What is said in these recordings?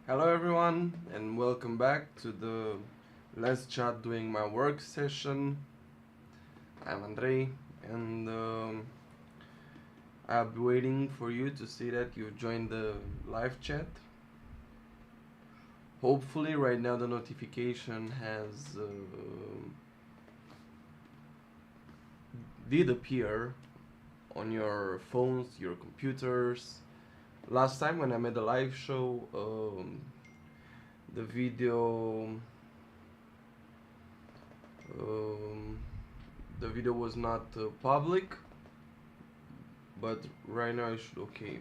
Hello everyone and welcome back to the Let's Chat Doing My Work session. I'm Andrei and I'll be waiting for you to see that you joined the live chat. Hopefully right now the notification has did appear on your phones, your computers. Last time when I made a live show, the video um, the video was not public, but right now it should okay.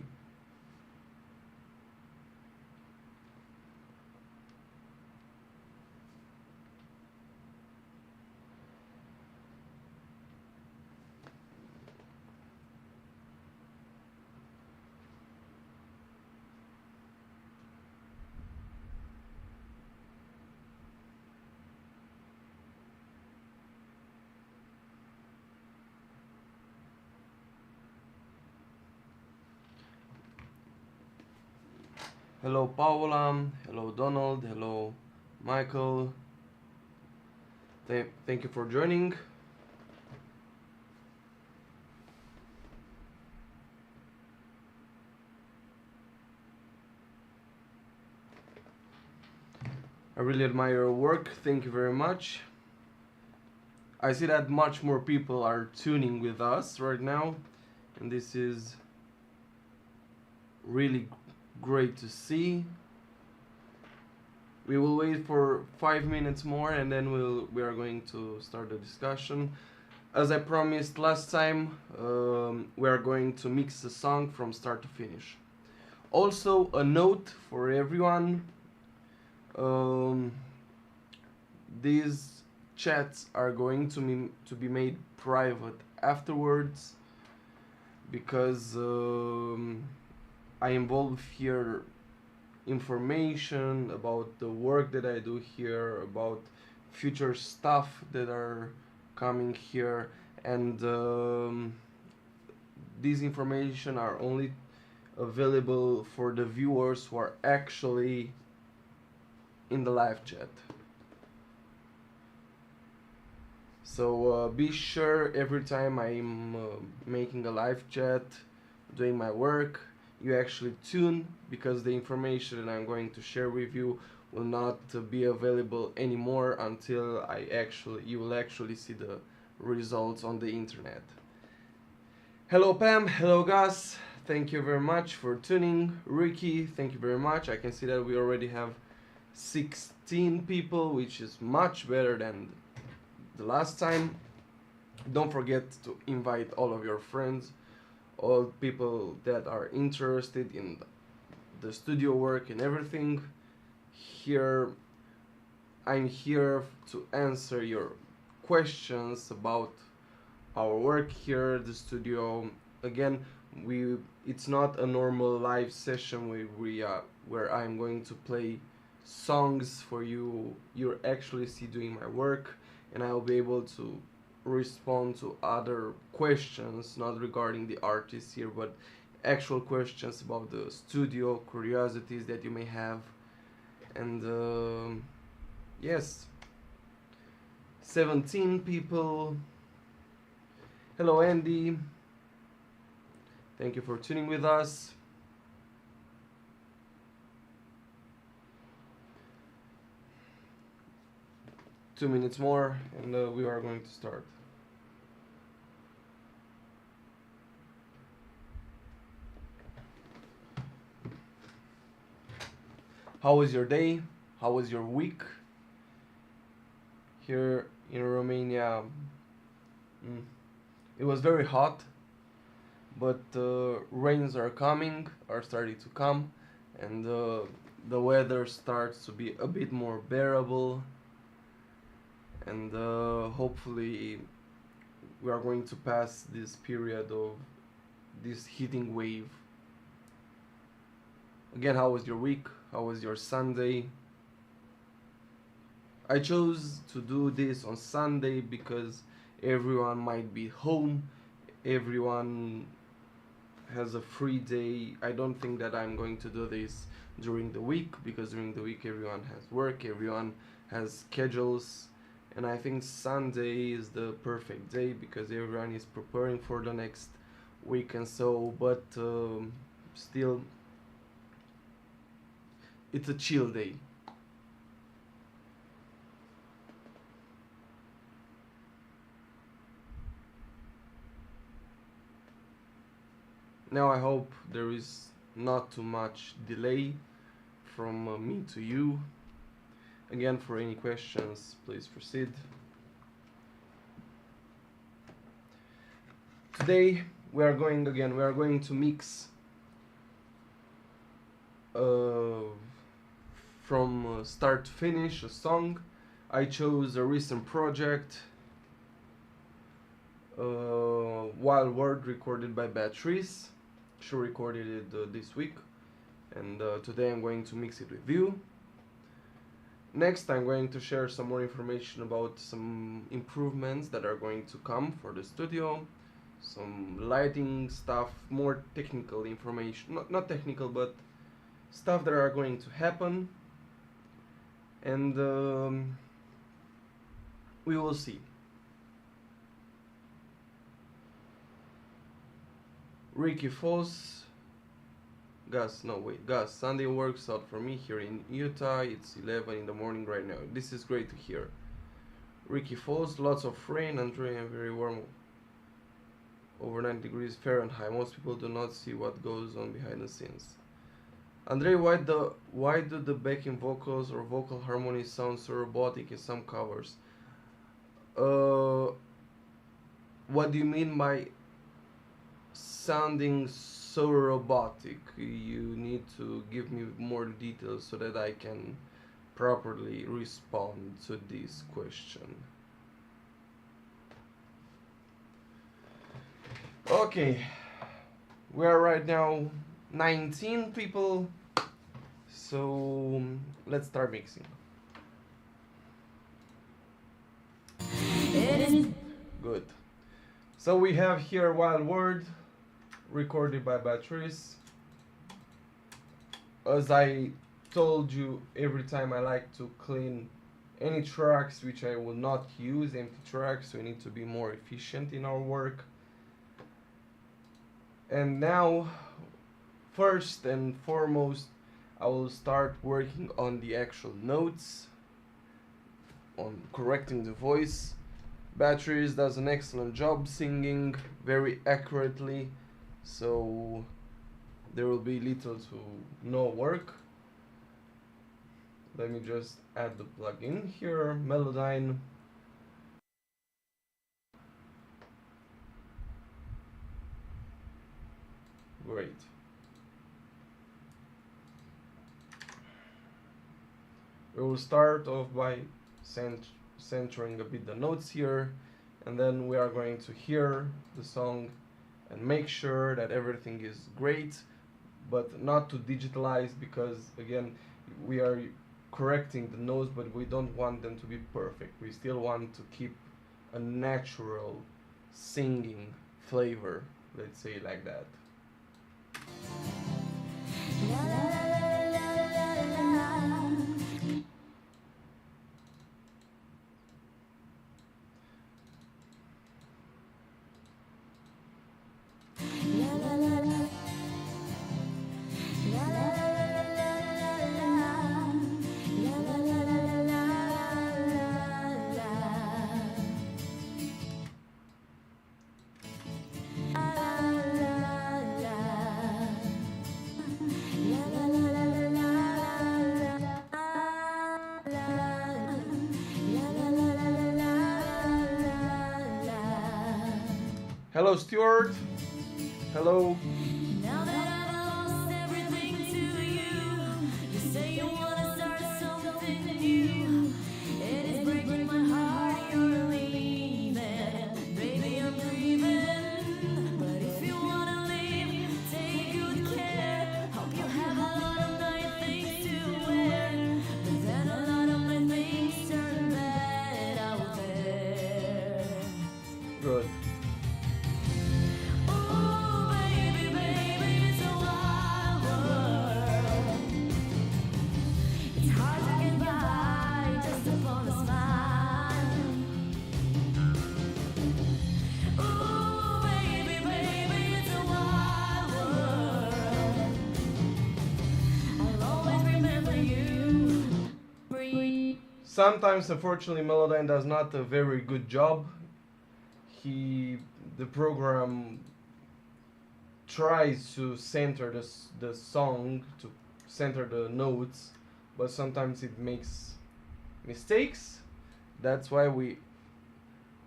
Hello Paula, hello Donald, hello Michael. Thank you for joining. I really admire your work. Thank you very much. I see that much more people are tuning with us right now, and this is really great to see. We will wait for 5 minutes more and then we are going to start the discussion. As I promised last time, we are going to mix the song from start to finish. Also, a note for everyone, um, these chats are going to be made private afterwards because I involve here information about the work that I do here, about future stuff that are coming here, and these information are only available for the viewers who are actually in the live chat. So be sure every time I'm making a live chat, doing my work, you actually tune, because the information that I'm going to share with you will not be available anymore until you will actually see the results on the internet. Hello Pam, hello Gus, thank you very much for tuning. Ricky, thank you very much. I can see that we already have 16 people, which is much better than the last time. Don't forget to invite all of your friends, all people that are interested in the studio work and everything. Here, I'm here to answer your questions about our work here at the studio. Again, it's not a normal live session where I'm going to play songs for you. You're actually see doing my work, and I'll be able to respond to other questions, not regarding the artists here, but actual questions about the studio, curiosities that you may have. And yes, 17 people. Hello Andy, thank you for tuning with us. Two minutes more and we are going to start. How was your day? How was your week? Here in Romania, it was very hot, but rains are starting to come, and the weather starts to be a bit more bearable, and hopefully we are going to pass this period of this heating wave. Again, how was your week? How was your Sunday? I chose to do this on Sunday because everyone might be home, everyone has a free day. I don't think that I'm going to do this during the week, because during the week everyone has work, everyone has schedules, and I think Sunday is the perfect day because everyone is preparing for the next week and so. But still, it's a chill day. Now I hope there is not too much delay from me to you. Again, for any questions, please proceed. Today we are going to mix uh, from start to finish a song. I chose a recent project, Wild Word, recorded by Beatrice. She recorded it this week, and today I'm going to mix it with you. Next, I'm going to share some more information about some improvements that are going to come for the studio, some lighting stuff, more technical information, not technical, but stuff that are going to happen, and we will see. Ricky Foss, Gus, Sunday works out for me here in Utah. It's 11 in the morning right now. This is great to hear. Ricky Foss, lots of rain, Andrei, and very warm, over 90 degrees Fahrenheit. Most people do not see what goes on behind the scenes. Andrei, why do the backing vocals or vocal harmonies sound so robotic in some covers? What do you mean by sounding so robotic? You need to give me more details so that I can properly respond to this question. Okay, we are right now 19 people, so let's start mixing. Good. So we have here Wild Word, recorded by Beatrice. As I told you, every time I like to clean any tracks which I will not use, empty tracks, so we need to be more efficient in our work. And now, first and foremost, I will start working on the actual notes, on correcting the voice. Beatrice does an excellent job singing very accurately, so there will be little to no work. Let me just add the plugin here, Melodyne. Great. We will start off by centering a bit the notes here, and then we are going to hear the song and make sure that everything is great, but not to digitalize, because again we are correcting the notes, but we don't want them to be perfect. We still want to keep a natural singing flavor, let's say like that. Hello, Stuart. Hello. Now that I've lost everything to you, you say you wanna start something new. It is breaking my heart, you're leaving. Baby, I'm grieving. But if you wanna leave, take good care. Hope you have a lot of nice things to wear. But then a lot of my things turn bad out there. Good. Sometimes, unfortunately, Melodyne does not a very good job. He, the program tries to center the song, to center the notes, but sometimes it makes mistakes. That's why we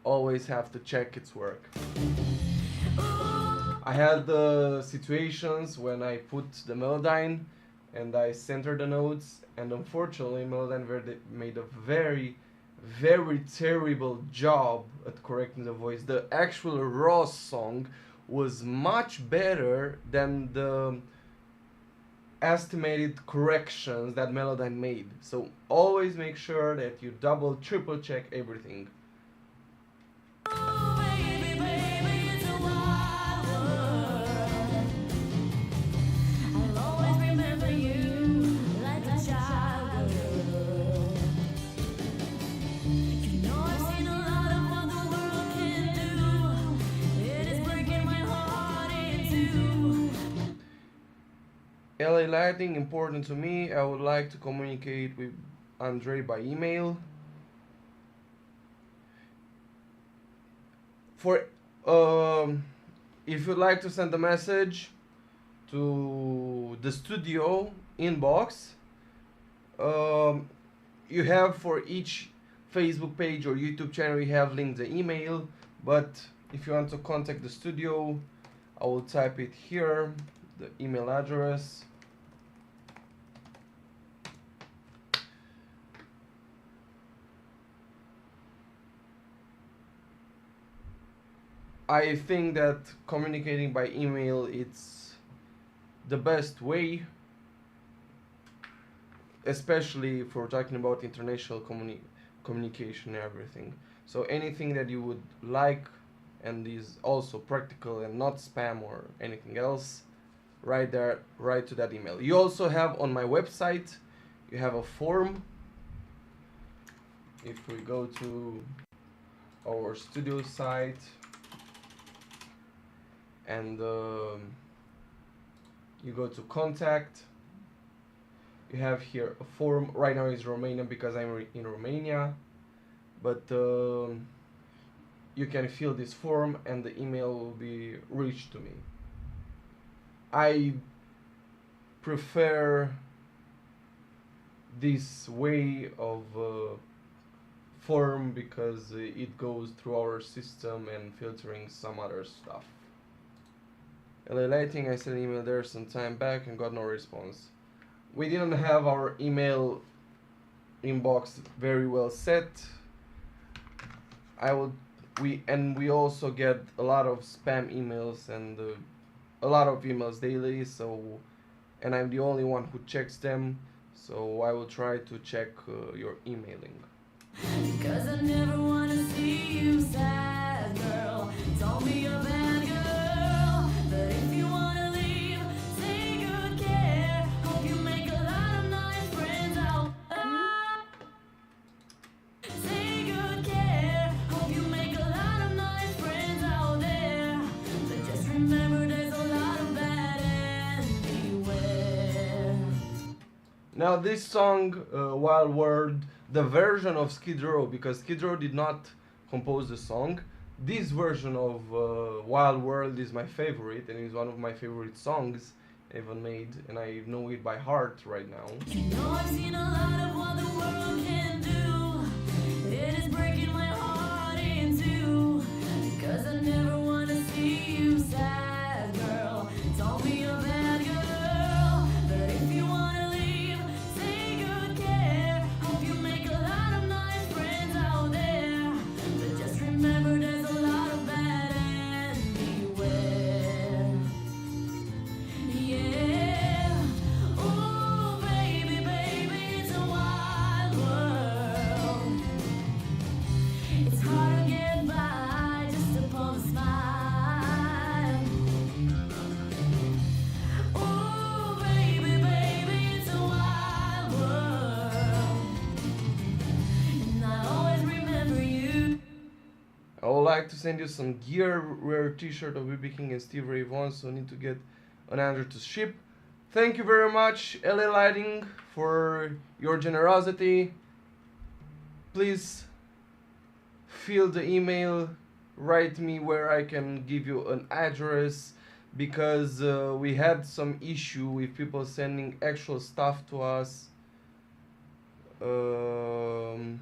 always have to check its work. I had the situations when I put the Melodyne and I center the notes, and unfortunately Melodyne made a very, very terrible job at correcting the voice. The actual raw song was much better than the estimated corrections that Melodyne made. So always make sure that you double, triple check everything. LA Lighting, important to me. I would like to communicate with Andrei by email. For if you'd like to send a message to the studio inbox, you have for each Facebook page or YouTube channel, you have linked the email. But if you want to contact the studio, I will type it here, the email address. I think that communicating by email it's the best way, especially if we're talking about international communication and everything. So anything that you would like and is also practical and not spam or anything else, right there, right to that email. You also have on my website, you have a form. If we go to our studio site, and you go to contact, you have here a form. Right now it's Romanian because I'm in Romania, but you can fill this form and the email will be reached to me. I prefer this way of form because it goes through our system and filtering some other stuff. LA Lighting, I sent an email there some time back and got no response. We didn't have our email inbox very well set. We also get a lot of spam emails and a lot of emails daily, and I'm the only one who checks them, so I will try to check your emailing. Cause I never wanna see you sad, girl. Don't be a bad girl. But if you wanna leave, take good care. Hope you make a lot of nice friends out there. Take good care. Hope you make a lot of nice friends out there. But just remember there's a lot of bad and beware. Now this song, Wild World, the version of Skid Row, because Skid Row did not compose the song. This version of Wild World is my favorite and is one of my favorite songs ever made, and I know it by heart right now. You know I've seen a lot of what the world can do. It is breaking my heart in two. Cause I never wanna see you sad, girl. Don't be a bad girl. But if you wanna leave, take good care. Hope you make a lot of nice friends out there. But just remember there's a lot of bad and beware. Yeah. Ooh, baby, baby, it's a wild world. It's hard to get by just upon a smile. Ooh, baby, baby, it's a wild world. And I always remember you. I would like to send you some gear, rare t-shirt of BB King and Steve Ray Vaughan, so I need to get an Andrei to ship. Thank you very much, LA Lighting, for your generosity. please fill the email, write me where I can give you an address, because we had some issue with people sending actual stuff to us. Um,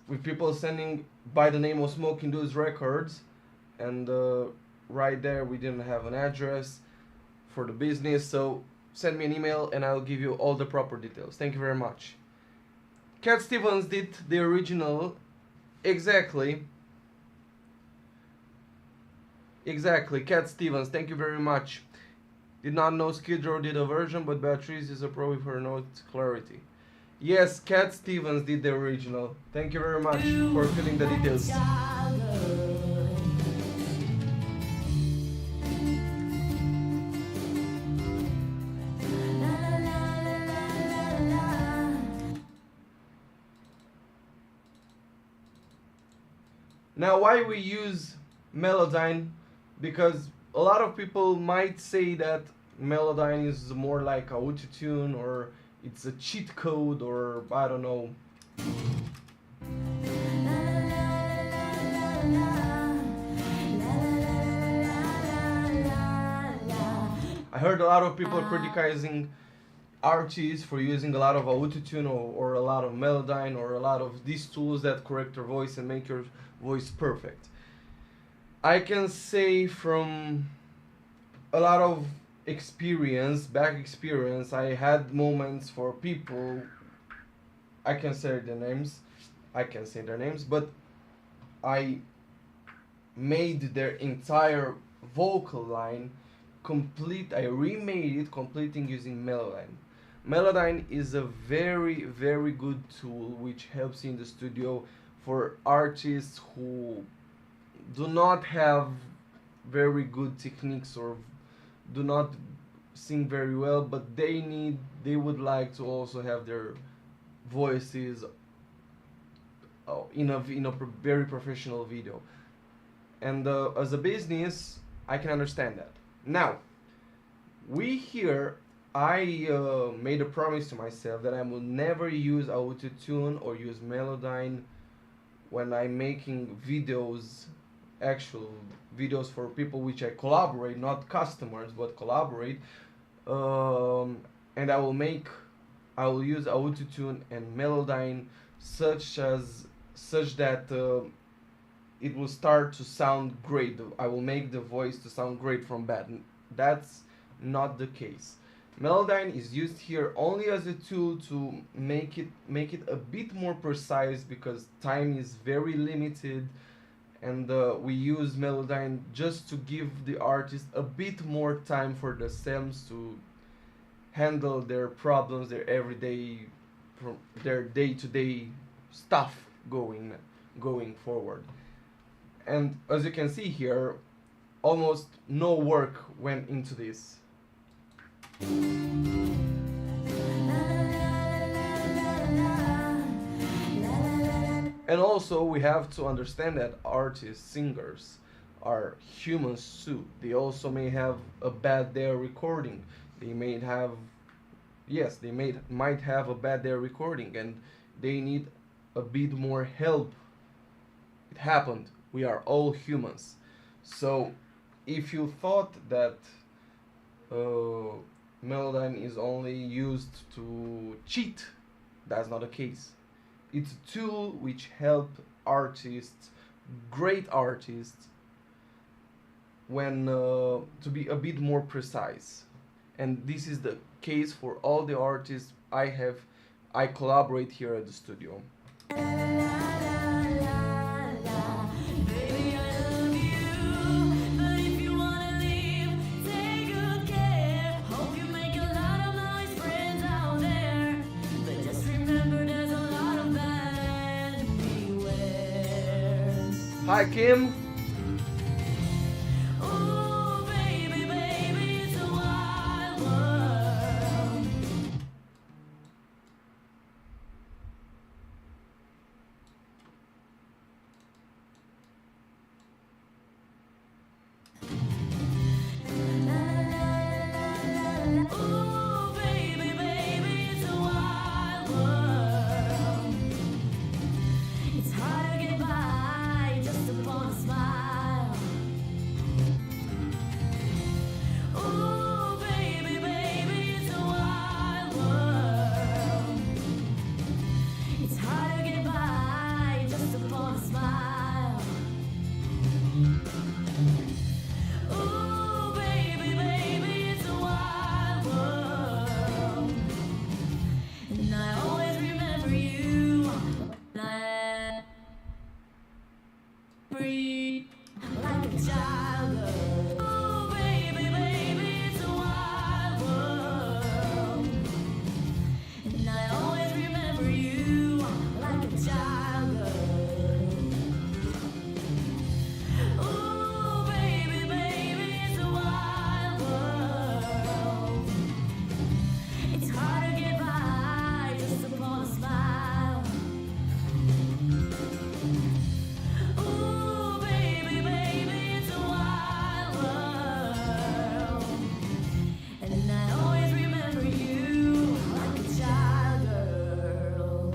with people sending by the name of Smokin those records, and right there we didn't have an address for the business. So send me an email and I'll give you all the proper details. Thank you very much. Cat Stevens did the original. Exactly. Exactly. Cat Stevens, thank you very much. Did not know Skid Row did a version, but Beatrice is a pro with her note clarity. Yes, Cat Stevens did the original. Thank you very much for filling the details. Now, why we use Melodyne? Because a lot of people might say that Melodyne is more like a autotune, or it's a cheat code, or I don't know. I heard a lot of people criticizing artists for using a lot of autotune, or a lot of Melodyne, or a lot of these tools that correct your voice and make your voice perfect. I can say from a lot of experience, back experience, I had moments for people. I can say their names. I can say their names, but I made their entire vocal line complete. I remade it completing using Melodyne. Melodyne is a very, very good tool which helps in the studio for artists who do not have very good techniques, or do not sing very well, but they would like to also have their voices in a very professional video. And as a business, I can understand that. Now, we here, I made a promise to myself that I will never use autotune or use Melodyne when I'm making videos, actual videos for people which I collaborate, not customers, but collaborate. And I will use autotune and Melodyne such that it will start to sound great. I will make the voice to sound great from bad. That's not the case. Melodyne is used here only as a tool to make it a bit more precise, because time is very limited, and we use Melodyne just to give the artist a bit more time for themselves to handle their problems, their everyday, their day-to-day stuff going forward. And as you can see here, almost no work went into this. And also we have to understand that artists, singers are humans too. They also may have a bad day recording. They may have, yes, might have a bad day recording, and they need a bit more help. It happened. We are all humans. So if you thought that Melodyne is only used to cheat, that's not the case. It's a tool which helps artists, great artists, when to be a bit more precise. And this is the case for all the artists I collaborate here at the studio. Hi Kim. Oh, baby, baby, it's a wild world. Oh, baby, baby, it's a wild world. a child girl. Oh, baby, baby, it's a wild world. And I always remember you like a child girl. Oh, baby, baby, it's a wild world. It's hard to get by just upon a smile. Ooh, baby, baby, it's a wild world. And I always remember you like a child girl.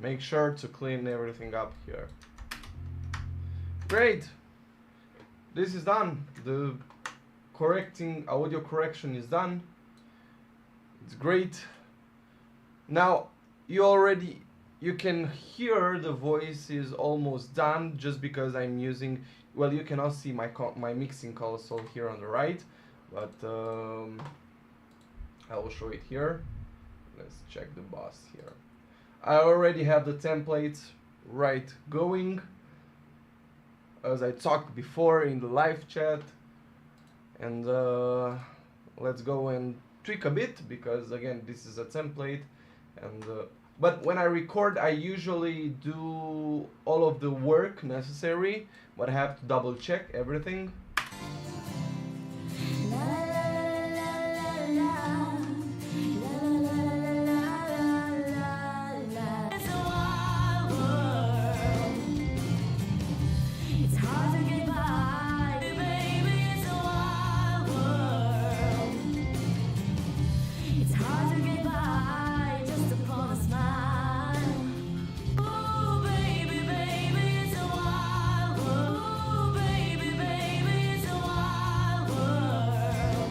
Make sure to clean everything up here. Great. This is done. The audio correction is done. It's great. Now you can hear the voice is almost done just because I'm using, well, you cannot see my mixing console here on the right, but I will show it here. Let's check the boss here. I already have the template right going, as I talked before in the live chat. And let's go and tweak a bit, because again this is a template, and but when I record I usually do all of the work necessary, but I have to double check everything. It's a wild world. It's hard to get by, baby. It's a wild world. It's hard to get by just upon a smile. Oh, baby, baby, it's a wild world. Oh, baby, baby, it's a wild world.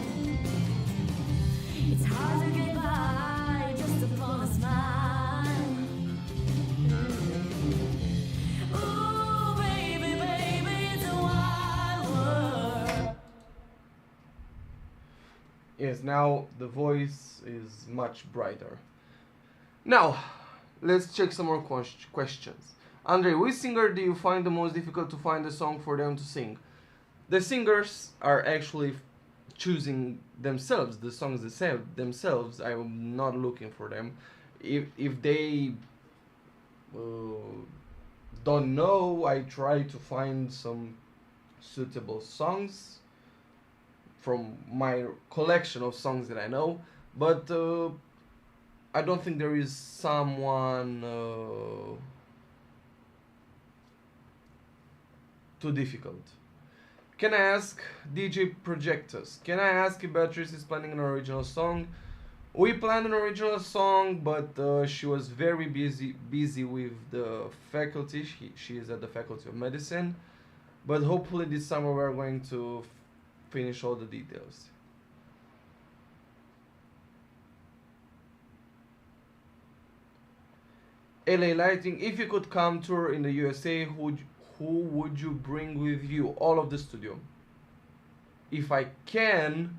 It's hard to get by just upon a smile. Ooh, baby, baby, it's a wild world. Yes, now the voice is much brighter. Now let's check some more questions. Andrei, which singer do you find the most difficult to find a song for them to sing? The singers are actually choosing themselves, the songs themselves. I'm not looking for them. If they don't know, I try to find some suitable songs from my collection of songs that I know, but I don't think there is someone too difficult. Can I ask DJ Projectus? Can I ask if Beatrice is planning an original song? We planned an original song, but she was very busy with the faculty. She is at the Faculty of Medicine, but hopefully this summer we're going to finish all the details. LA Lighting, if you could come tour in the USA, who would you bring with you? All of the studio. If I can,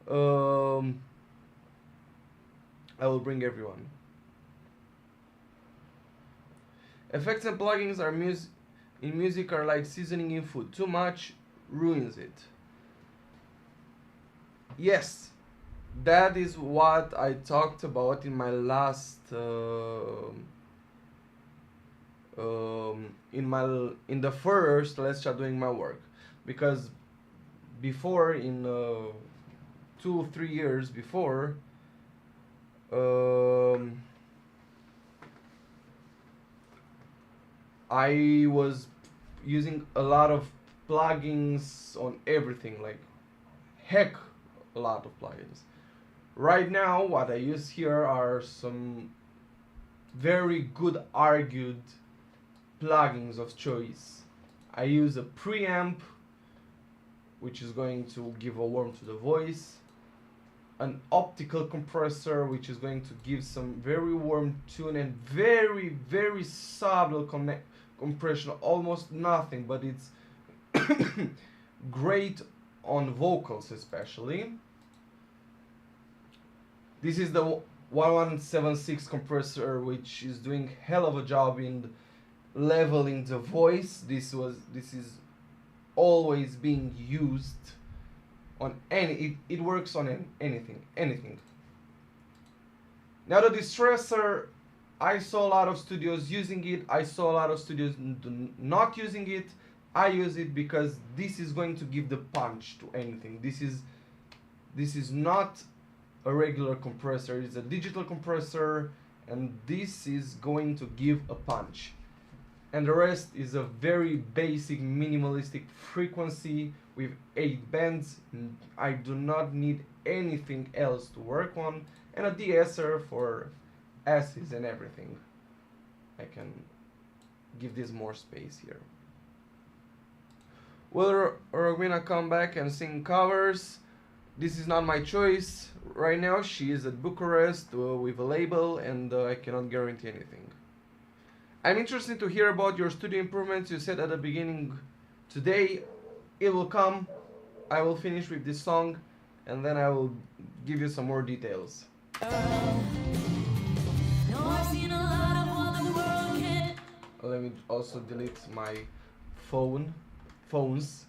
I will bring everyone. Effects and plugins are in music are like seasoning in food. Too much ruins it. Yes, that is what I talked about in my last in the first Let's Chat Doing My Work, because before, in 2-3 years before, I was using a lot of plugins on everything, like heck a lot of plugins. Right now what I use here are some very good argued plugins of choice. I use a preamp, which is going to give a warmth to the voice, an optical compressor, which is going to give some very warm tune and very subtle compression, almost nothing, but it's great on vocals especially. This is the 1176 compressor, which is doing hell of a job in leveling the voice. This is always being used on it works on anything. Now the distressor, I saw a lot of studios using it. I saw a lot of studios not using it. I use it because this is going to give the punch to anything. This is not a regular compressor. It's a digital compressor, and this is going to give a punch. And the rest is a very basic minimalistic frequency with 8 bands. I do not need anything else to work on, and a de-esser for S's and everything. I can give this more space here. Will Rowena come back and sing covers? This is not my choice. Right now she is at Bucharest with a label, and I cannot guarantee anything. I'm interested to hear about your studio improvements you said at the beginning today. It will come. I will finish with this song, and then I will give you some more details. Let me also delete my phone's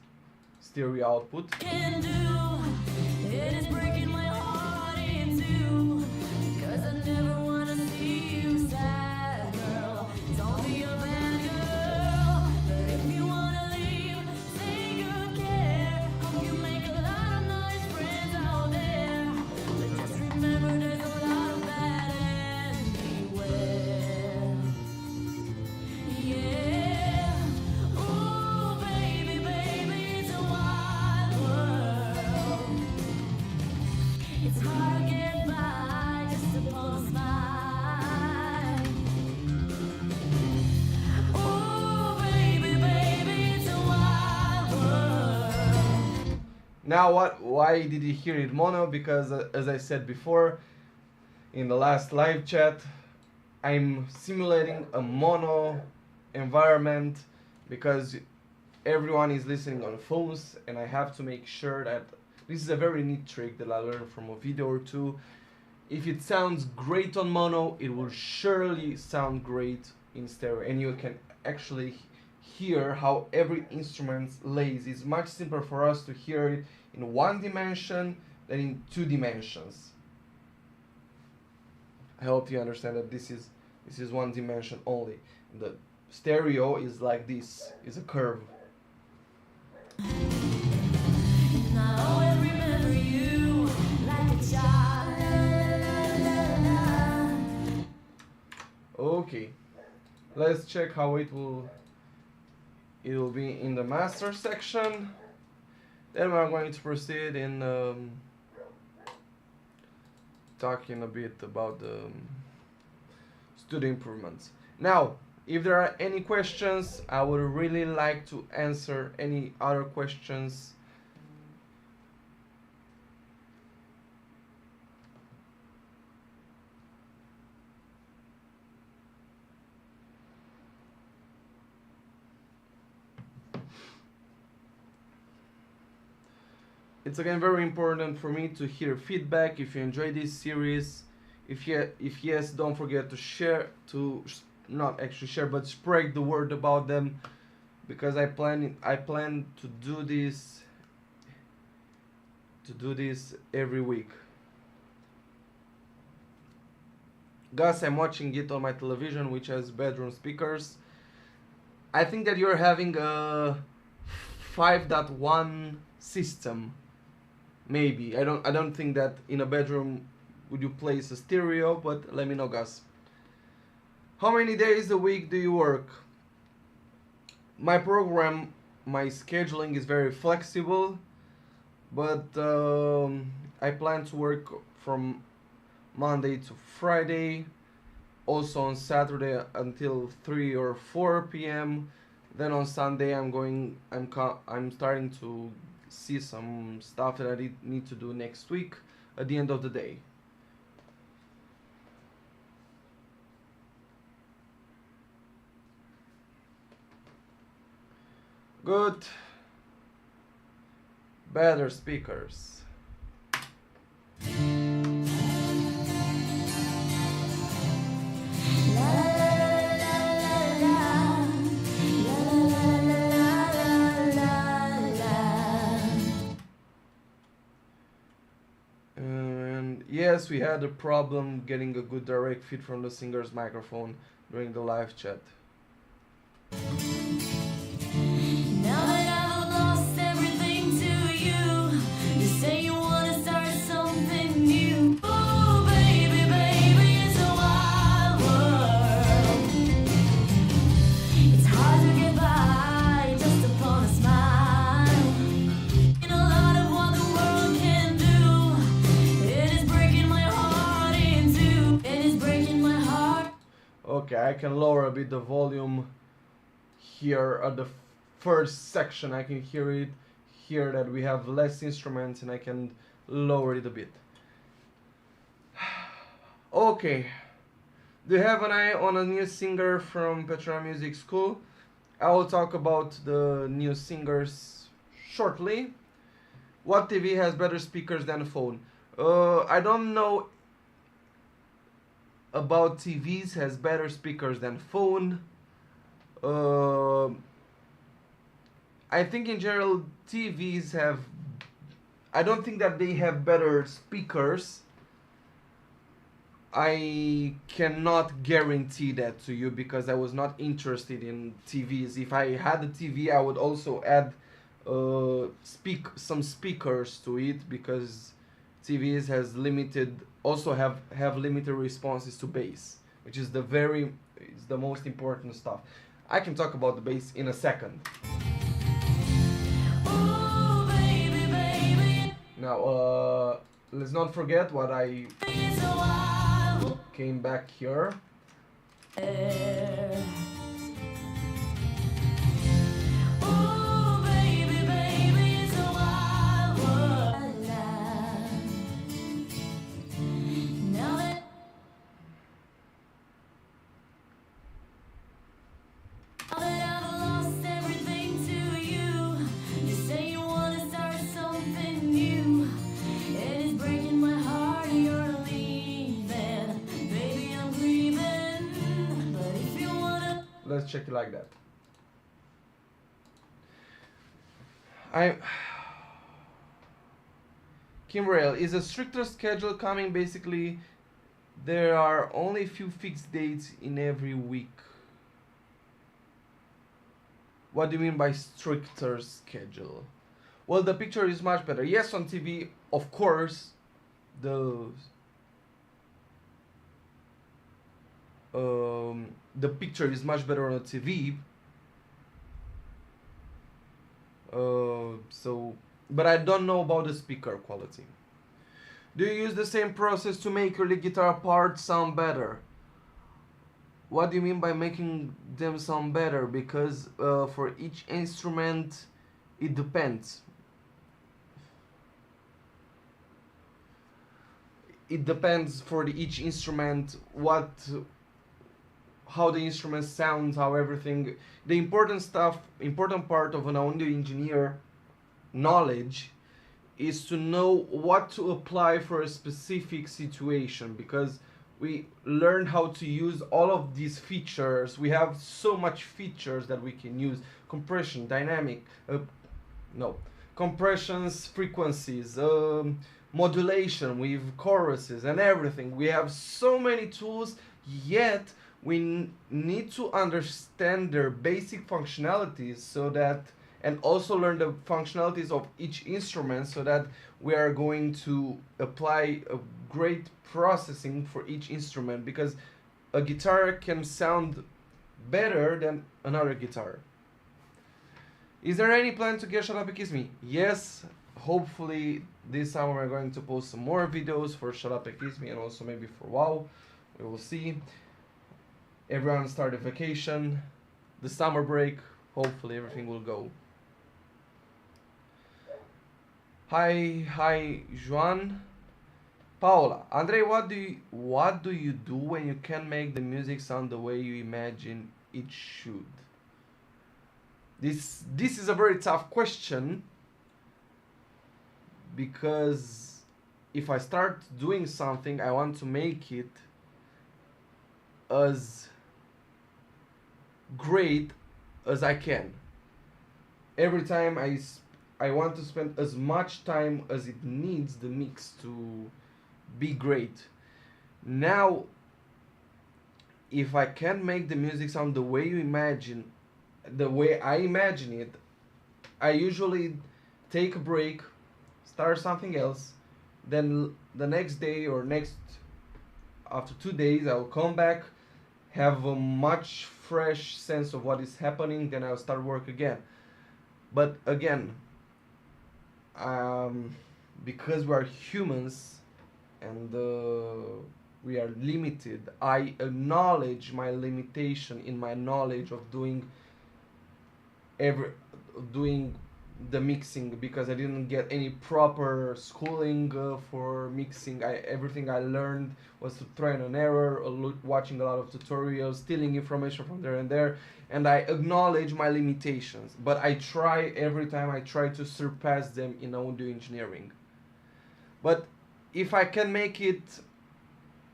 stereo output. Can do, it is breaking my heart in two, 'cause I never wanna see you sad, girl. Don't be a bad girl, but if you wanna leave, take good care. Hope you make a lot of nice friends out there, but just remember there's a lot of bad anywhere. Yeah, ooh baby, baby, it's a wild world. It's hard to get by just to pull a smile. Ooh baby, baby, it's a wild world. Now why did you hear it mono? Because as I said before in the last live chat, I'm simulating a mono environment because everyone is listening on phones, and I have to make sure that this is a very neat trick that I learned from a video or two. If it sounds great on mono, it will surely sound great in stereo, and you can actually hear how every instrument lays. It's much simpler for us to hear it in one dimension than in two dimensions. I hope you understand that this is one dimension only. The stereo is like this, is a curve. And I always remember you like a child. Okay, let's check how it will be in the master section. Then we're going to proceed in talking a bit about the studio improvements. Now, if there are any questions, I would really like to answer any other questions. It's again very important for me to hear feedback. If you enjoy this series, if yes, don't forget to share, not actually share, but spread the word about them, because I plan to do this every week. Gus, I'm watching it on my television, which has bedroom speakers. I think that you're having a 5.1 system. Maybe. I don't think that in a bedroom would you place a stereo, but let me know, Gus. How many days a week do you work? My program, my scheduling is very flexible, but I plan to work from Monday to Friday, also on Saturday until 3 or 4 p.m. Then on Sunday I'm starting to see some stuff that I need to do next week at the end of the day. Good. Better speakers. yes, we had a problem getting a good direct feed from the singer's microphone during the live chat. Now that I've lost everything to you, you say you wanna start something new. Oh, baby, baby, it's a wild world. It's hard to get by just upon a smile. In a lot of what the world can do, it is breaking my heart in two. It is breaking my heart. Okay, I can lower a bit the volume here at the first section. I can hear it here that we have less instruments, and I can lower it a bit. Okay, do you have an eye on a new singer from Petra Music School? I will talk about the new singers shortly. What TV has better speakers than a phone? I don't know about TVs has better speakers than phone. I think in general TVs have. I don't think that they have better speakers. I cannot guarantee that to you because I was not interested in TVs. If I had a TV, I would also add some speakers to it because TVs has limited also have limited responses to bass, which is the most important stuff. I can talk about the bass in a second. Oh, baby, baby, Now, let's not forget what I it's a wild came back here. world. Oh, baby, baby, it's a wild world. Now that I've lost everything to you, you say you wanna start something new. It is breaking my heart, you're leaving. Baby, I'm grieving. But if you wanna Let's check it like that. I Kimrail, is a stricter schedule coming? Basically, there are only few fixed dates in every week. What do you mean by stricter schedule? Well, the picture is much better. Yes, on TV, of course, the picture is much better on TV. But I don't know about the speaker quality. Do you use the same process to make your lead guitar parts sound better? What do you mean by making them sound better? Because for each instrument, it depends. It depends for each instrument how the instrument sounds, how everything. The important part of an audio engineer knowledge is to know what to apply for a specific situation, because we learn how to use all of these features. We have so much features that we can use: compression, dynamic, compressions, frequencies, modulation with choruses and everything. We have so many tools, yet we need to understand their basic functionalities and also learn the functionalities of each instrument so that we are going to apply a great processing for each instrument, because a guitar can sound better than another guitar. Is there any plan to get Shut Up and Kiss Me? Yes, hopefully this summer we're going to post some more videos for Shut Up and Kiss Me, and also maybe for WoW. We will see. Everyone started vacation, the summer break, hopefully everything will go. Hi, Juan. Paula, Andrei, what do you do when you can't make the music sound the way you imagine it should? This is a very tough question, because if I start doing something, I want to make it as great as I can. Every time I want to spend as much time as it needs the mix to be great. Now, if I can make the music sound the way you imagine, the way I imagine it, I usually take a break, start something else, then the next day or next after 2 days I'll come back, have a much fresh sense of what is happening, then I'll start work again. But again, um, because we are humans and we are limited, I acknowledge my limitation in my knowledge of every doing the mixing, because I didn't get any proper schooling for mixing. Everything I learned was to try and error, watching a lot of tutorials, stealing information from there and there, and I acknowledge my limitations. But I try every time. I try to surpass them in audio engineering. But if I can make it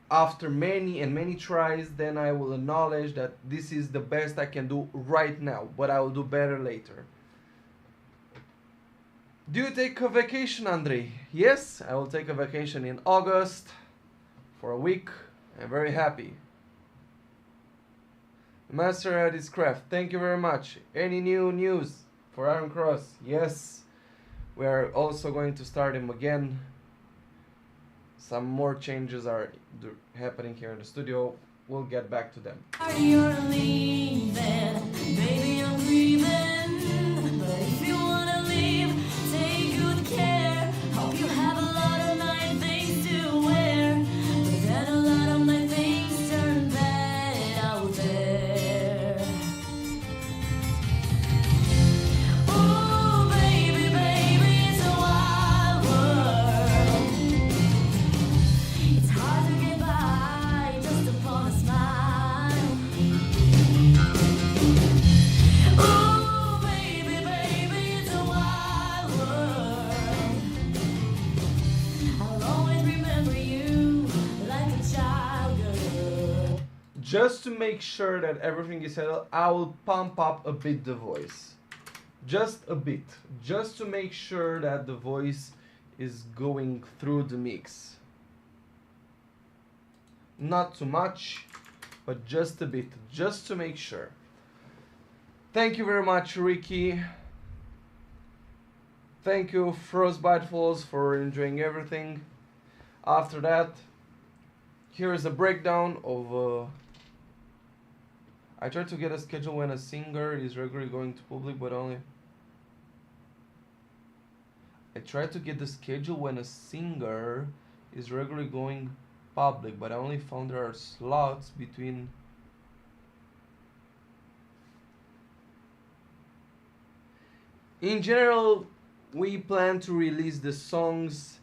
after many and many tries, then I will acknowledge that this is the best I can do right now, but I will do better later. Do you take a vacation, Andrei? Yes, I will take a vacation in August for a week. I'm very happy. Master at his craft. Thank you very much. Any new news for Iron Cross? Yes, we are also going to start him again. Some more changes are happening here in the studio. We'll get back to them. You're leaving, baby, I'm grieving. But if you wanna leave, take good care. Hope you have a lot of nice things to wear. But then a lot of my things turn bad out there. Ooh, baby, baby, it's a wild world. It's hard to get by just upon a smile. Ooh, baby, baby, it's a wild world. I'll always remember you like a child girl. Just to make sure that everything is settled, I will pump up a bit the voice. Just a bit. Just to make sure that the voice is going through the mix. Not too much, but just a bit. Just to make sure. Thank you very much, Ricky. Thank you, Frostbite Falls, for enjoying everything. After that, here is a breakdown of. I try to get a schedule when a singer is regularly going to public, but only. I try to get the schedule when a singer is regularly going public, but I only found there are slots between. In general, we plan to release the songs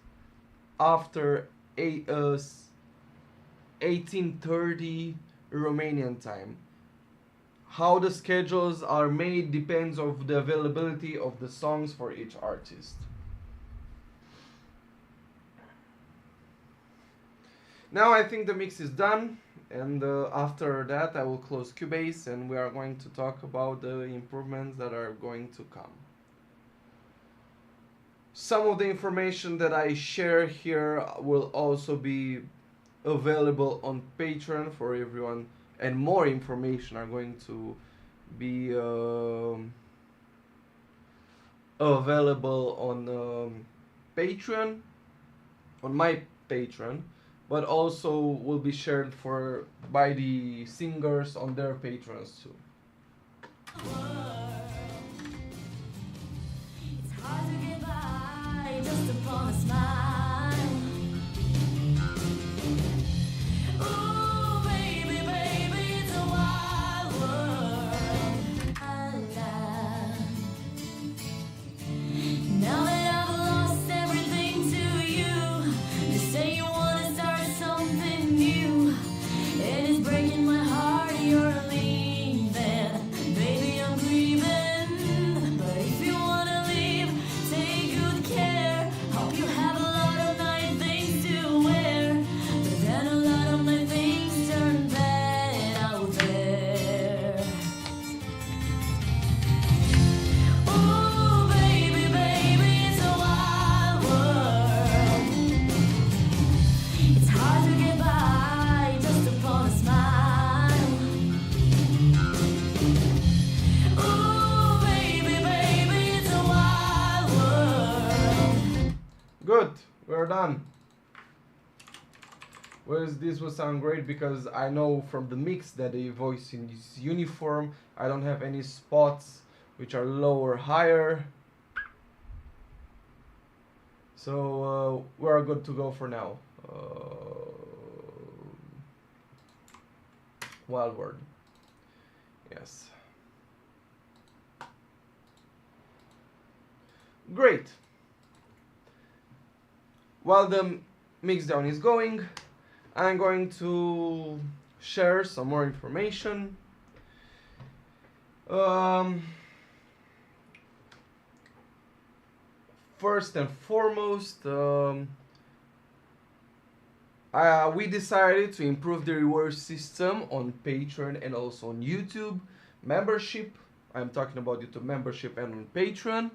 after 18:30 Romanian time. How the schedules are made depends on the availability of the songs for each artist. Now I think the mix is done, and after that I will close Cubase and we are going to talk about the improvements that are going to come. Some of the information that I share here will also be available on Patreon for everyone, and more information are going to be available on Patreon, on my Patreon, but also will be shared by the singers on their Patreons too. It's hard to get by just upon a smile. Ooh, baby, baby, it's a wild world. Now that I've lost everything to you, you say you wanna start something new, and it's breaking my heart you're leaving. Baby, I'm grieving, but if you wanna leave, take good care. Hope you have a lot we're done. Whereas this will sound great because I know from the mix that the voicing is uniform. I don't have any spots which are low or higher. So we're good to go for now. Wild word. Yes. Great. While the mix down is going, I'm going to share some more information. First and foremost, we decided to improve the reward system on Patreon and also on YouTube membership. I'm talking about YouTube membership and on Patreon.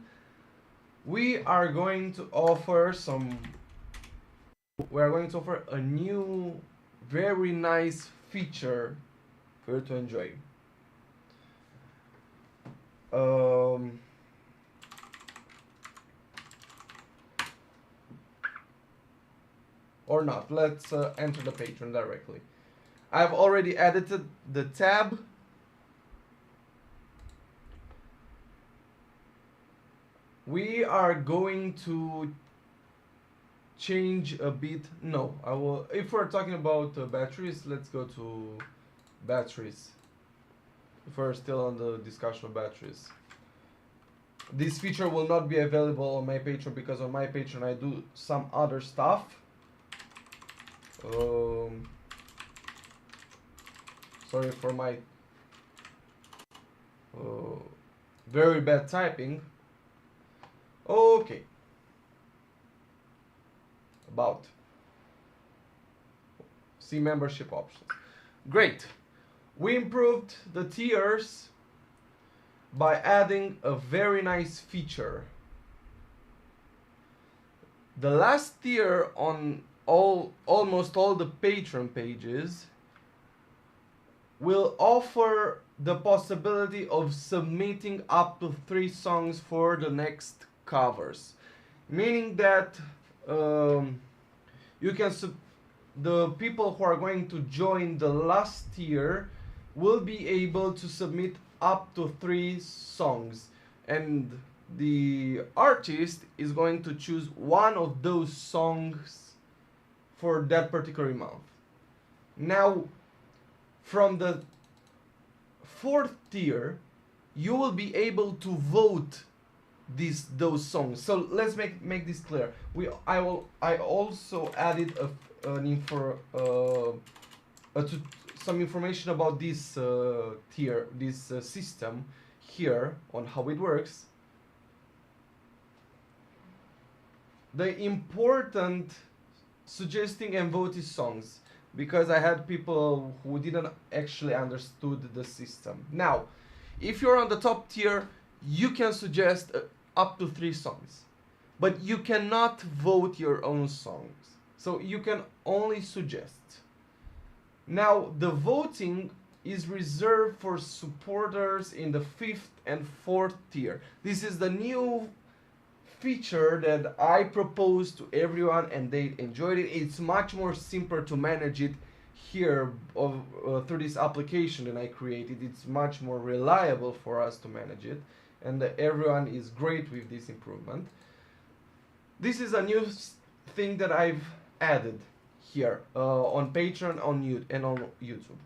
We are going to offer a new, very nice feature for you to enjoy. Or not. Let's enter the Patreon directly. I've already edited the tab. We are going to change a bit. No, I will. If we're talking about batteries, let's go to batteries. If we're still on the discussion of batteries. This feature will not be available on my Patreon because on my Patreon I do some other stuff. Sorry for my very bad typing. Okay. About. See membership options. Great. We improved the tiers by adding a very nice feature. The last tier on almost all the Patreon pages will offer the possibility of submitting up to 3 songs for the next covers, meaning that you can the people who are going to join the last tier will be able to submit up to 3 songs, and the artist is going to choose one of those songs for that particular month. Now, from the 4th tier, you will be able to vote those songs. So let's make this clear. I also added some information about this tier, this system here on how it works. The important suggesting and voting songs, because I had people who didn't actually understood the system. Now, if you're on the top tier, you can suggest up to 3 songs, but you cannot vote your own songs. So you can only suggest. Now, the voting is reserved for supporters in the 5th and 4th tier. This is the new feature that I proposed to everyone and they enjoyed it. It's much more simpler to manage it here through this application that I created. It's much more reliable for us to manage it, and everyone is great with this improvement. This is a new thing that I've added here on Patreon and on YouTube.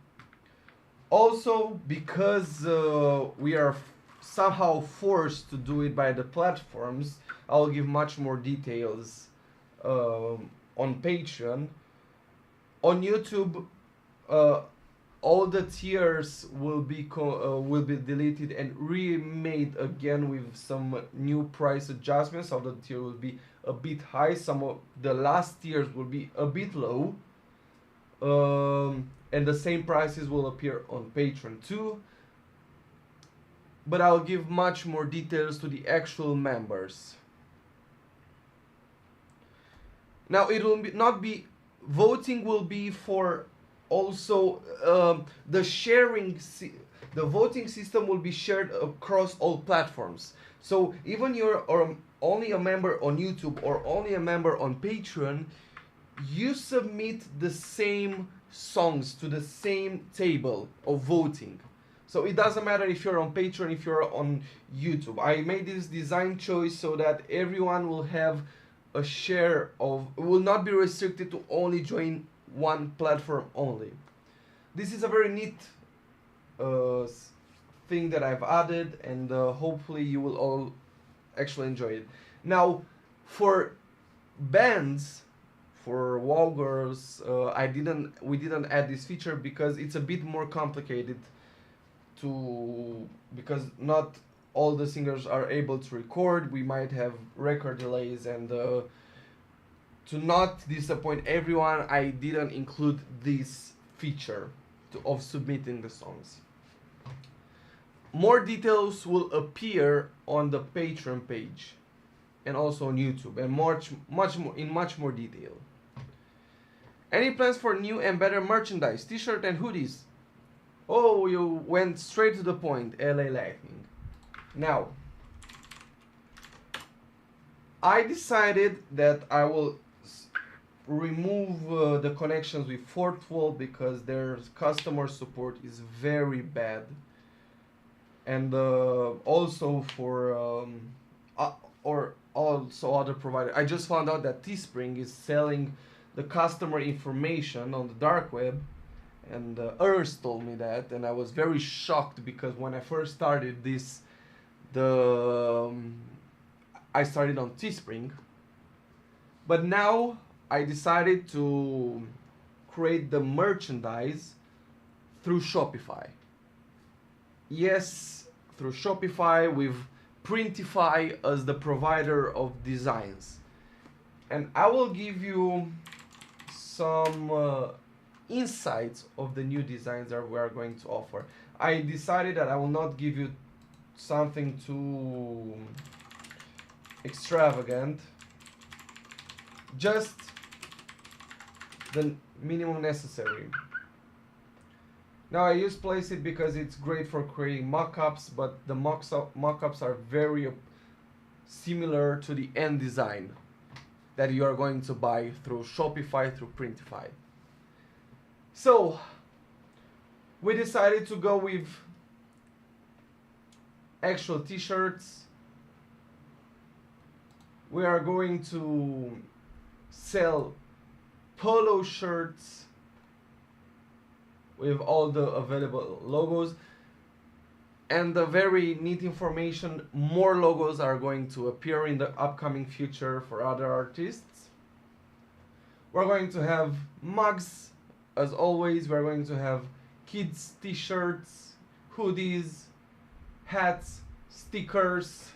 Also, because we are somehow forced to do it by the platforms, I'll give much more details on Patreon. On YouTube, all the tiers will be deleted and remade again with some new price adjustments. So the tier will be a bit high. Some of the last tiers will be a bit low, and the same prices will appear on Patreon too. But I'll give much more details to the actual members. Now it will not be voting, will be for also the voting system will be shared across all platforms. So even you're only a member on YouTube or only a member on Patreon, you submit the same songs to the same table of voting. So it doesn't matter if you're on Patreon, if you're on YouTube. I made this design choice so that everyone will have a share of, will not be restricted to only join one platform only. This is a very neat uh, thing that I've added, and hopefully you will all actually enjoy it. Now, for bands, for wall girls, we didn't add this feature because it's a bit more complicated to, because not all the singers are able to record. We might have record delays, and to not disappoint everyone, I didn't include this feature of submitting the songs. More details will appear on the Patreon page and also on YouTube, and much more detail. Any plans for new and better merchandise, t-shirt and hoodies? Oh, you went straight to the point, LA Lightning. Now, I decided that I will remove the connections with Fourth Wall because their customer support is very bad, and also for or also other providers. I just found out that Teespring is selling the customer information on the dark web, and Urs told me that, and I was very shocked because when I first started this, I started on Teespring, but now I decided to create the merchandise through Shopify. Yes, through Shopify with Printify as the provider of designs. And I will give you some insights of the new designs that we are going to offer. I decided that I will not give you something too extravagant, just the minimum necessary. Now I use Placeit because it's great for creating mock-ups, but the mock-ups are very similar to the end design that you are going to buy through Shopify, through Printify. So we decided to go with actual t-shirts. We are going to sell polo shirts with all the available logos, and the very neat information, more logos are going to appear in the upcoming future for other artists. We're going to have mugs, as always. We're going to have kids t-shirts, hoodies, hats, stickers,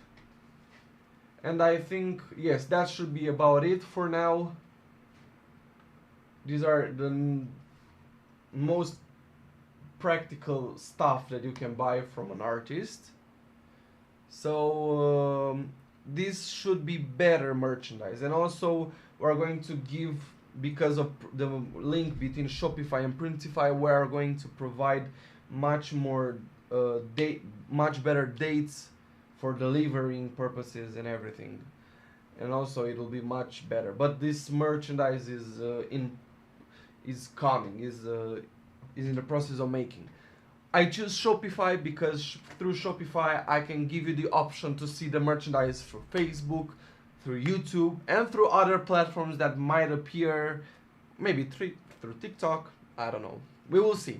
and I think, yes, that should be about it for now. These are the most practical stuff that you can buy from an artist. So this should be better merchandise, and also we're going to give, because of the link between Shopify and Printify, we are going to provide much better dates for delivering purposes and everything, and also it will be much better. But this merchandise is in the process of making. I choose Shopify because through Shopify I can give you the option to see the merchandise through Facebook, through YouTube, and through other platforms that might appear, maybe through TikTok, I don't know. We will see.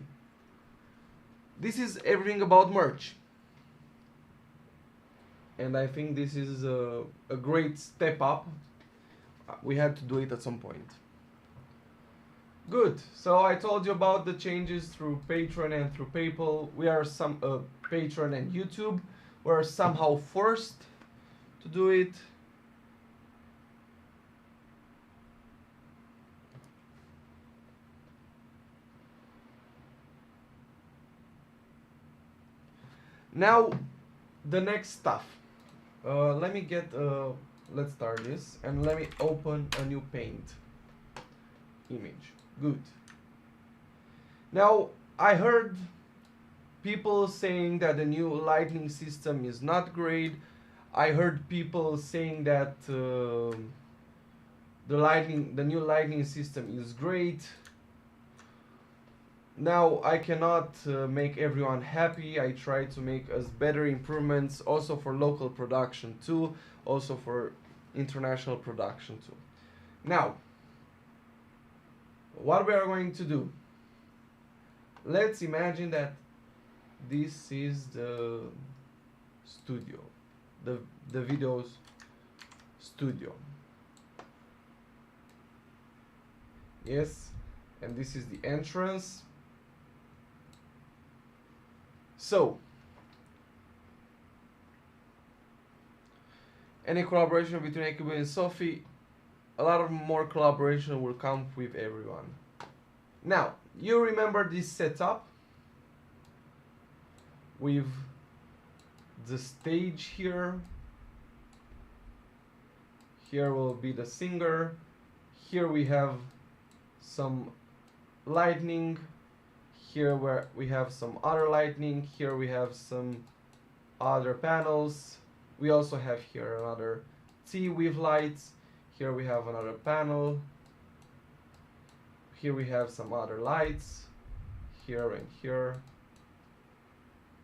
This is everything about merch. And I think this is a great step up. We had to do it at some point. Good. So I told you about the changes through Patreon and through PayPal. We are Patreon and YouTube. We're somehow forced to do it. Now, the next stuff. Let me get. Let's start this, and let me open a new paint image. Good. Now, I heard people saying that the new lighting system is not great. I heard people saying that the new lighting system is great. Now I cannot make everyone happy. I try to make us better improvements also for local production too, also for international production too. Now, what we are going to do? Let's imagine that this is the studio, the video's studio. Yes, and this is the entrance. So, any collaboration between Ekibu and Sophie, a lot of more collaboration will come with everyone. Now, you remember this setup with the stage here. Here will be the singer. Here we have some lightning. Here where we have some other lightning. Here we have some other panels. We also have here another T with lights. Here we have another panel. Here we have some other lights. Here and here.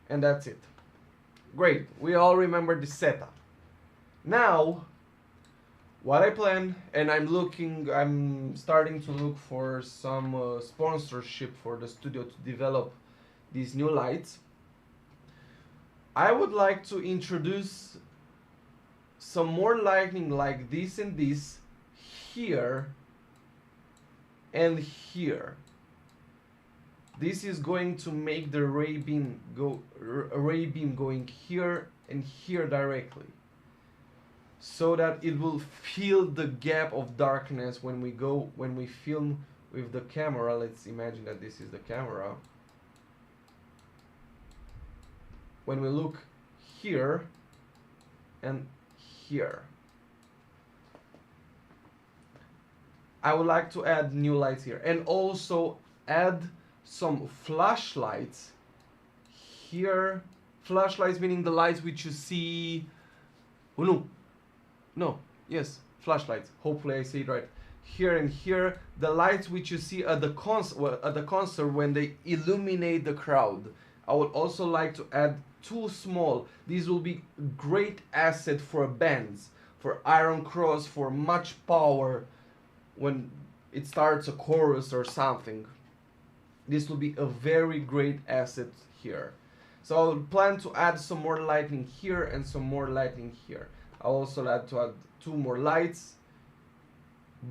And that's it. Great, we all remember the setup. Now, what I plan, and I'm starting to look for some sponsorship for the studio to develop these new lights. I would like to introduce some more lighting like this and this here and here. This is going to make the ray beam going here and here directly, so that it will fill the gap of darkness when we film with the camera. Let's imagine that this is the camera. When we look here and here, I would like to add new lights here and also add some flashlights here. Flashlights meaning the lights which you see. Oh no, yes, flashlights. Hopefully I say it right. Here and here, the lights which you see at the concert when they illuminate the crowd. I would also like to add two small. These will be great asset for bands, for Iron Cross, for much power when it starts a chorus or something. This will be a very great asset here. So I'll plan to add some more lighting here and some more lighting here. I'll also add two more lights.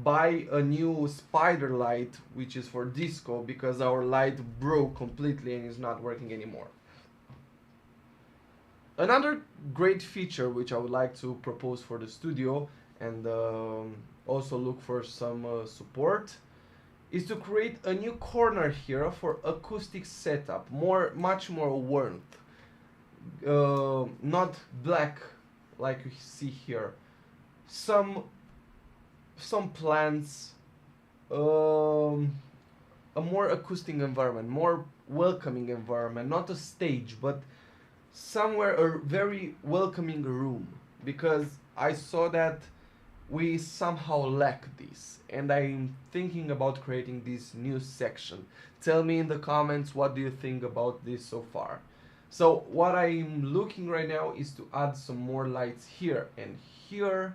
Buy a new spider light, which is for disco, because our light broke completely and is not working anymore. Another great feature which I would like to propose for the studio, and also look for some support, is to create a new corner here for acoustic setup, much more warmth, not black like you see here. Some plants, a more acoustic environment, more welcoming environment, not a stage, but somewhere a very welcoming room, because I saw that we somehow lack this, and I'm thinking about creating this new section. Tell me in the comments what do you think about this so far. So what I'm looking right now is to add some more lights here and here,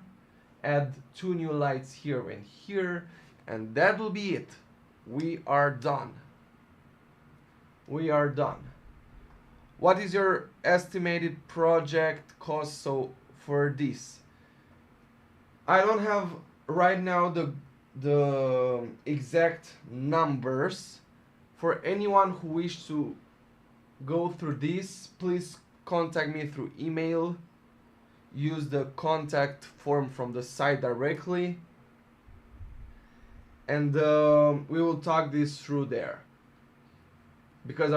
add two new lights here and here, and that will be it. We are done. We are done. What is your estimated project cost for this? I don't have right now the exact numbers. For anyone who wishes to go through this, please contact me through email. Use the contact form from the site directly, and we will talk this through there, because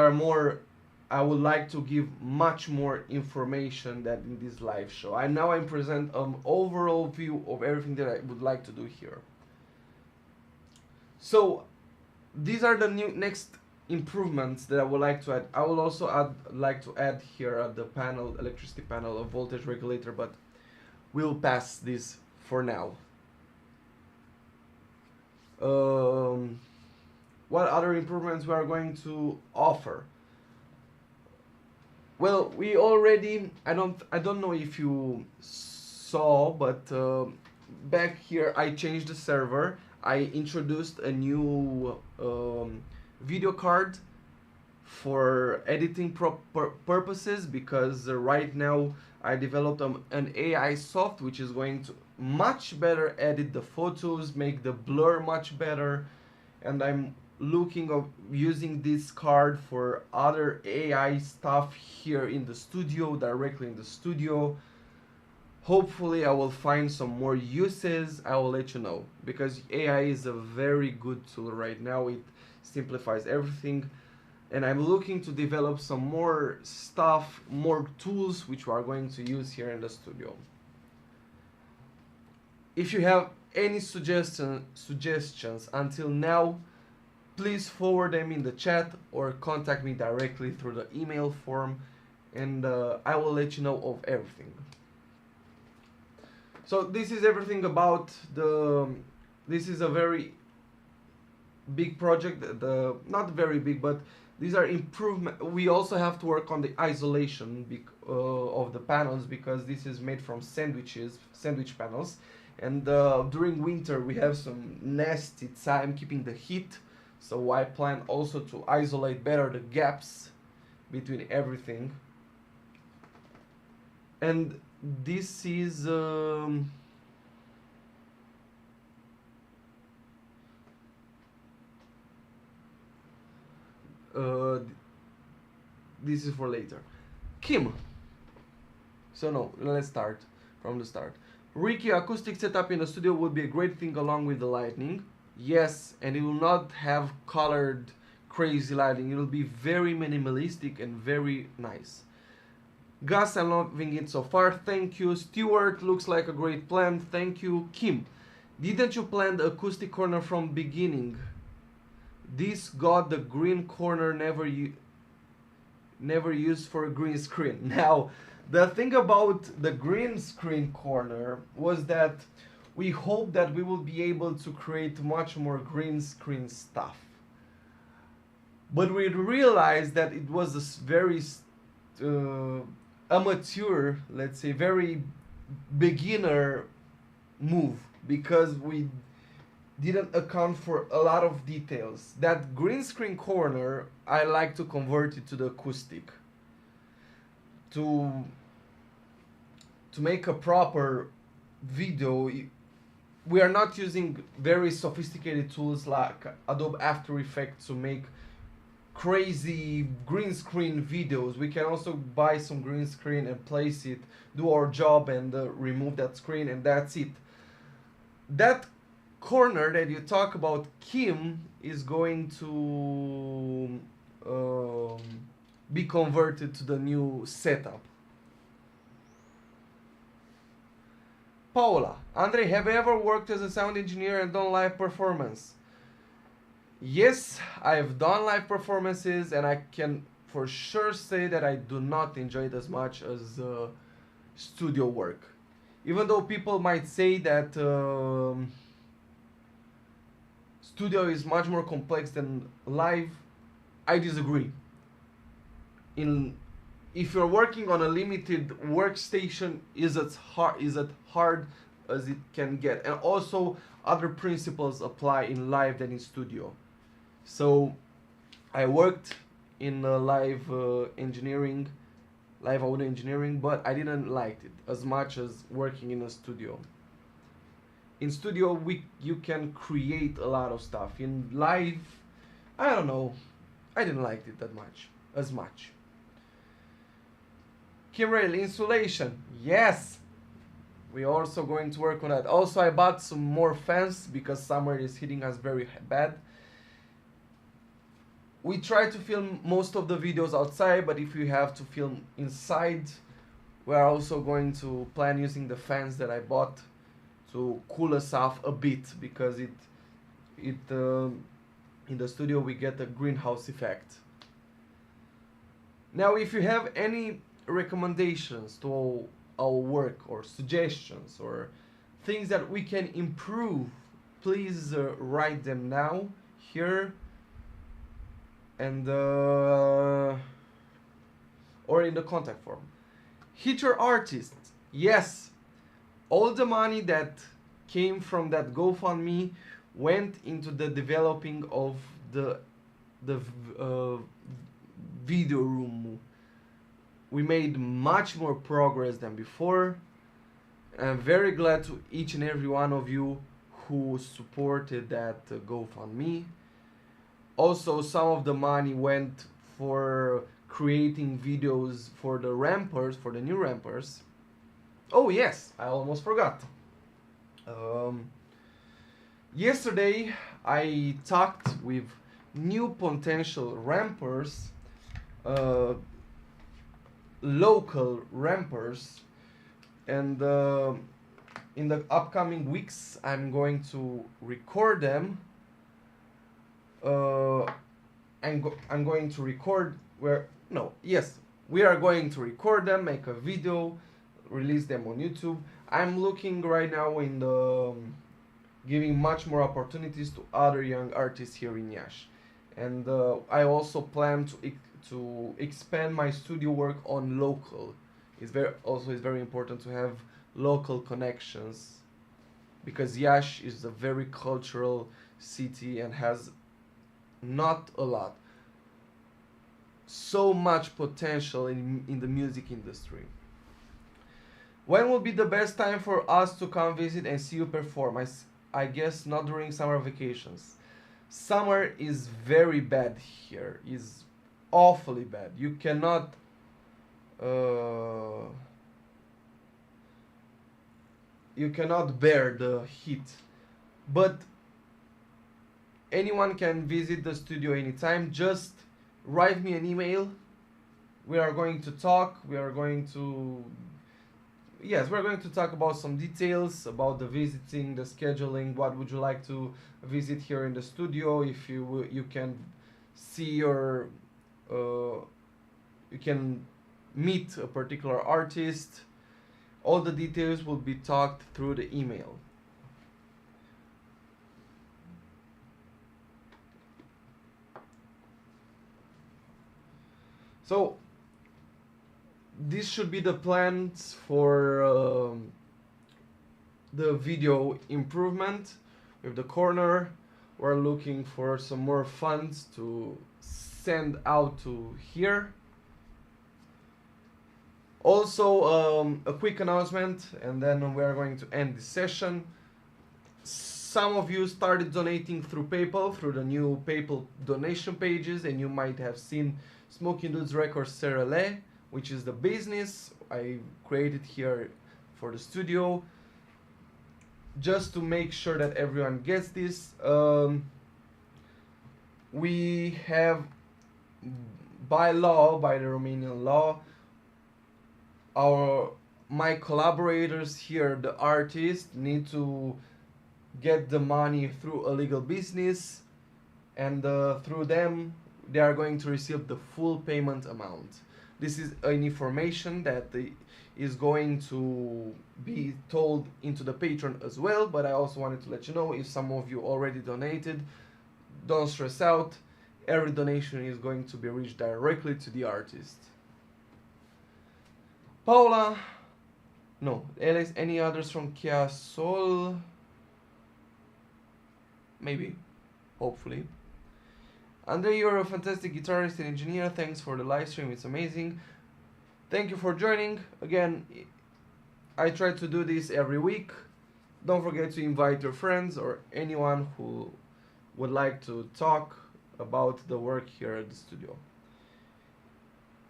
I would like to give much more information than in this live show. I present an overall view of everything that I would like to do here. So these are the next improvements that I would like to add. I will also like to add here at the panel, electricity panel, a voltage regulator, but we'll pass this for now. Um, what other improvements we are going to offer? Well, we already, I don't know if you saw, but back here I changed the server. I introduced a new video card for editing purposes, because right now I developed an AI soft which is going to much better edit the photos, make the blur much better, and I'm looking of using this card for other AI stuff here in the studio, directly in the studio. Hopefully I will find some more uses. I will let you know, because AI is a very good tool right now. It simplifies everything, and I'm looking to develop some more stuff, more tools which we are going to use here in the studio. If you have any suggestions until now, please forward them in the chat or contact me directly through the email form, and I will let you know of everything. So this is everything about the. This is a very big project. The not very big, but these are improvement. We also have to work on the isolation of the panels, because this is made from sandwich panels, and during winter we have some nasty time keeping the heat. So I plan also to isolate better the gaps between everything. And this is uh, this is for later. Kim. So no, let's start from the start. Ricky, acoustic setup in the studio would be a great thing along with the lighting. Yes, and it will not have colored crazy lighting. It will be very minimalistic and very nice. Gus, I'm loving it so far. Thank you. Stuart, looks like a great plan. Thank you. Kim, didn't you plan the acoustic corner from beginning? This got the green corner never used for a green screen. Now, the thing about the green screen corner was that we hope that we will be able to create much more green screen stuff. But we realized that it was a very amateur, let's say, very beginner move, because we didn't account for a lot of details. That green screen corner, I like to convert it to the acoustic. To make a proper video, we are not using very sophisticated tools like Adobe After Effects to make crazy green screen videos. We can also buy some green screen and place it, do our job, and remove that screen, and that's it. That corner that you talk about, Kim, is going to be converted to the new setup. Paula, Andrei, have you ever worked as a sound engineer and done live performance? Yes, I've done live performances, and I can for sure say that I do not enjoy it as much as studio work. Even though people might say that studio is much more complex than live, I disagree. If you're working on a limited workstation, is as hard as it can get, and also other principles apply in live than in studio. So I worked in live engineering, live audio engineering, but I didn't like it as much as working in a studio. In studio, you can create a lot of stuff. In live, I don't know, I didn't like it that much, as much. Kimrail, insulation, yes, we're also going to work on that. Also, I bought some more fans because summer is hitting us very bad. We try to film most of the videos outside, but if you have to film inside, we are also going to plan using the fans that I bought to cool us off a bit, because in the studio we get a greenhouse effect. Now, if you have any recommendations to our work or suggestions or things that we can improve, please write them now here and or in the contact form. Hit your artist. Yes, all the money that came from that GoFundMe went into the developing of the video room. We made much more progress than before. I'm very glad to each and every one of you who supported that GoFundMe. Also, some of the money went for creating videos for the rampers, for the new rampers. Oh yes, I almost forgot. Um, Yesterday I talked with new potential rampers, uh, local rampers, and in the upcoming weeks I'm going to record them. uh, I'm going to record where no yes we are going to record them, make a video, release them on YouTube. I'm looking right now in the giving much more opportunities to other young artists here in Yash, and I also plan to expand my studio work on local. It's very important to have local connections because Yash is a very cultural city and has not a lot so much potential in the music industry. When will be the best time for us to come visit and see you perform? I guess not during summer vacations. Summer is very bad here. Is awfully bad. You cannot uh, you cannot bear the heat. But anyone can visit the studio anytime. Just write me an email. We are going to talk. We're going to talk about some details about the visiting, the scheduling. What would you like to visit here in the studio? If you can see your you can meet a particular artist. All the details will be talked through the email. So this should be the plans for the video improvement with the corner. We're looking for some more funds to send out to here. Also, a quick announcement, and then we are going to end this session. Some of you started donating through PayPal, through the new PayPal donation pages, and you might have seen Smokin Dudes Records Serele, which is the business I created here for the studio. Just to make sure that everyone gets this, we have by law, by the Romanian law, my collaborators here, the artists, need to get the money through a legal business, and through them they are going to receive the full payment amount. This is an information that is going to be told into the Patreon as well, but I also wanted to let you know, if some of you already donated, don't stress out. Every donation is going to be reached directly to the artist. Paula, no, Alex, any others from Kia Sol? Maybe, hopefully. Andrei, you're a fantastic guitarist and engineer. Thanks for the live stream, it's amazing. Thank you for joining. Again, I try to do this every week. Don't forget to invite your friends or anyone who would like to talk about the work here at the studio.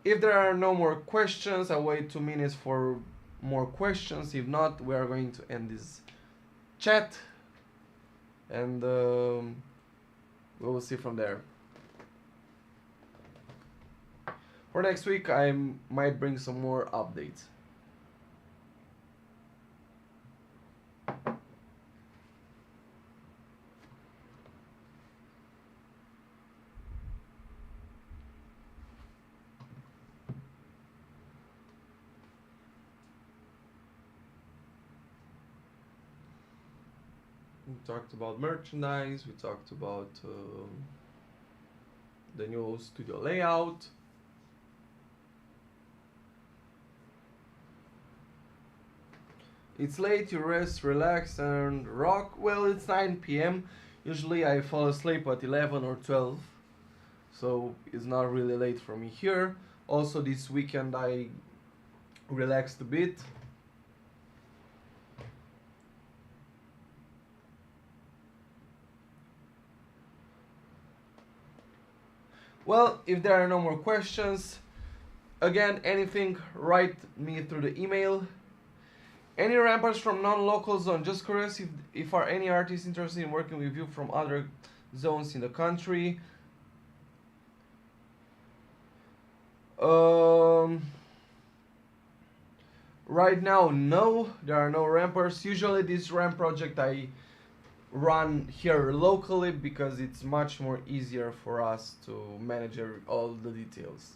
If there are no more questions, I'll wait 2 minutes for more questions. If not, we are going to end this chat, and we will see from there. For next week, I might bring some more updates. We talked about merchandise. We talked about the new studio layout. It's late, you rest, relax, and rock. Well, it's 9 p.m. Usually I fall asleep at 11 or 12, so it's not really late for me here. Also, this weekend I relaxed a bit. Well, if there are no more questions, again, anything, write me through the email. Any rappers from non-local zone? Just curious if are any artists interested in working with you from other zones in the country. Um, right now, no, there are no rampers. Usually, this ramp project I run here locally because it's much more easier for us to manage all the details.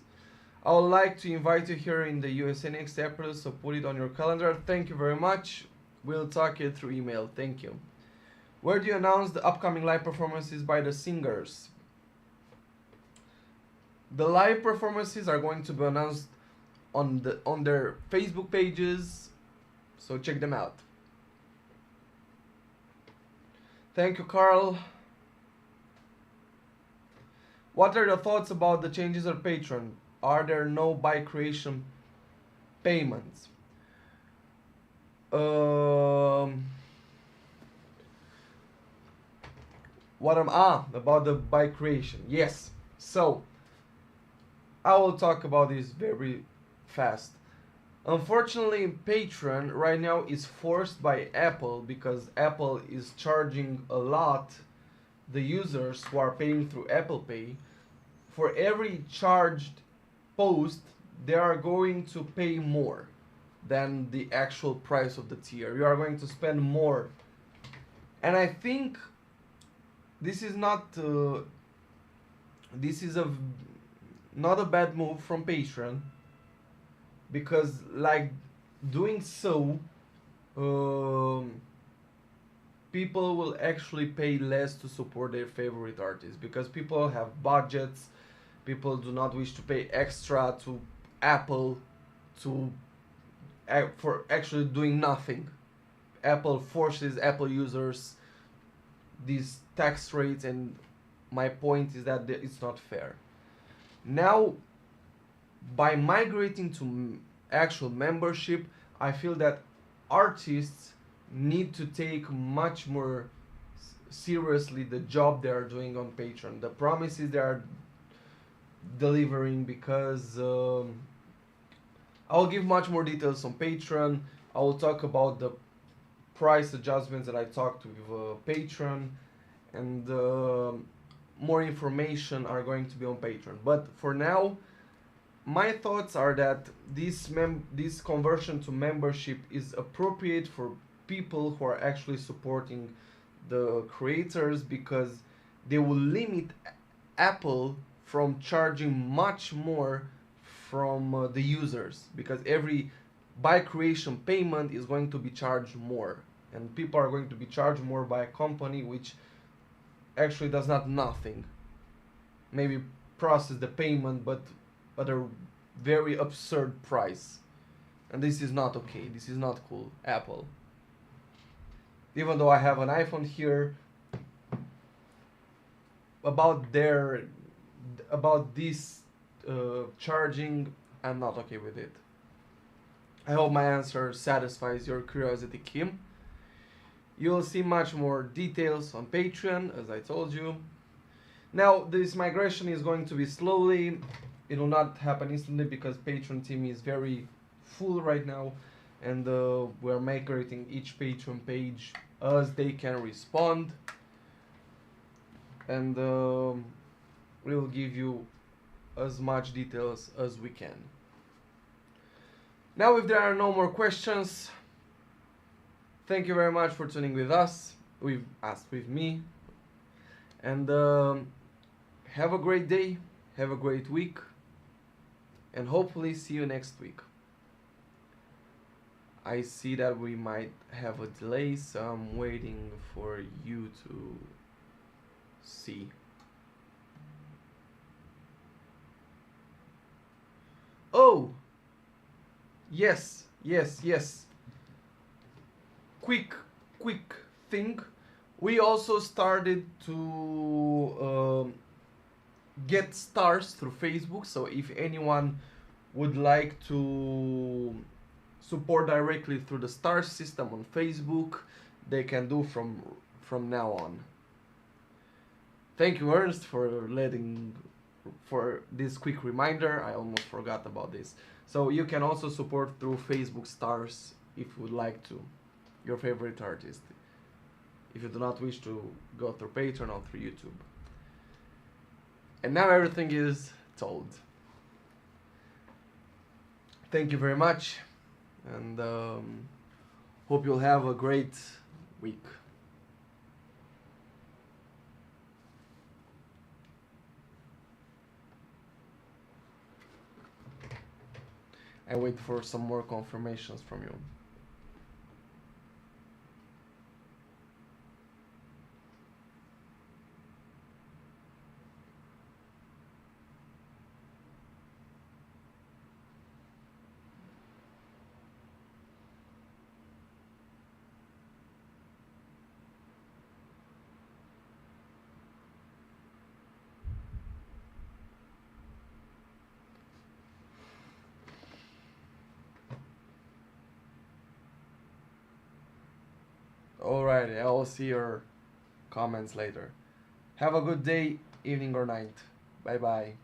I would like to invite you here in the USA next April, so put it on your calendar. Thank you very much. We'll talk it through email. Thank you. Where do you announce the upcoming live performances by the singers? The live performances are going to be announced on their Facebook pages, so check them out. Thank you, Carl. What are your thoughts about the changes on Patreon? Are there no by creation payments? What am about the by creation? Yes. So I will talk about this very fast. Unfortunately, Patreon right now is forced by Apple because Apple is charging a lot the users who are paying through Apple Pay. For every charged post, they are going to pay more than the actual price of the tier. You are going to spend more. And I think this is not this is not a bad move from Patreon, because like doing so, people will actually pay less to support their favorite artists because people have budgets. People do not wish to pay extra to Apple to for actually doing nothing. Apple forces Apple users these tax rates, and my point is that it's not fair. Now, by migrating to actual membership, I feel that artists need to take much more seriously the job they are doing on Patreon, the promises they are delivering, because I'll give much more details on Patreon. I will talk about the price adjustments that I talked with Patreon, and more information are going to be on Patreon. But for now, my thoughts are that this conversion to membership is appropriate for people who are actually supporting the creators, because they will limit Apple from charging much more from the users, because every by creation payment is going to be charged more, and people are going to be charged more by a company which actually does not nothing, maybe process the payment but at a very absurd price, and this is not okay. This is not cool, Apple. Even though I have an iPhone here, about this charging, I'm not okay with it. I hope my answer satisfies your curiosity, Kim. You'll see much more details on Patreon, as I told you. Now, this migration is going to be slowly. It will not happen instantly because Patreon team is very full right now, and we're migrating each Patreon page as they can respond. And we will give you as much details as we can. Now, if there are no more questions, thank you very much for tuning with me, and have a great day, have a great week, and hopefully see you next week. I see that we might have a delay, so I'm waiting for you to see. Oh, yes, yes, yes. Quick, quick thing. We also started to get stars through Facebook. So if anyone would like to support directly through the star system on Facebook, they can do from now on. Thank you, Ernst, for this quick reminder. I almost forgot about this. So you can also support through Facebook stars if you would like to, your favorite artist. If you do not wish to go through Patreon or through YouTube. And now everything is told. Thank you very much, and hope you'll have a great week. I wait for some more confirmations from you. Alrighty, I will see your comments later. Have a good day, evening, or night. Bye bye.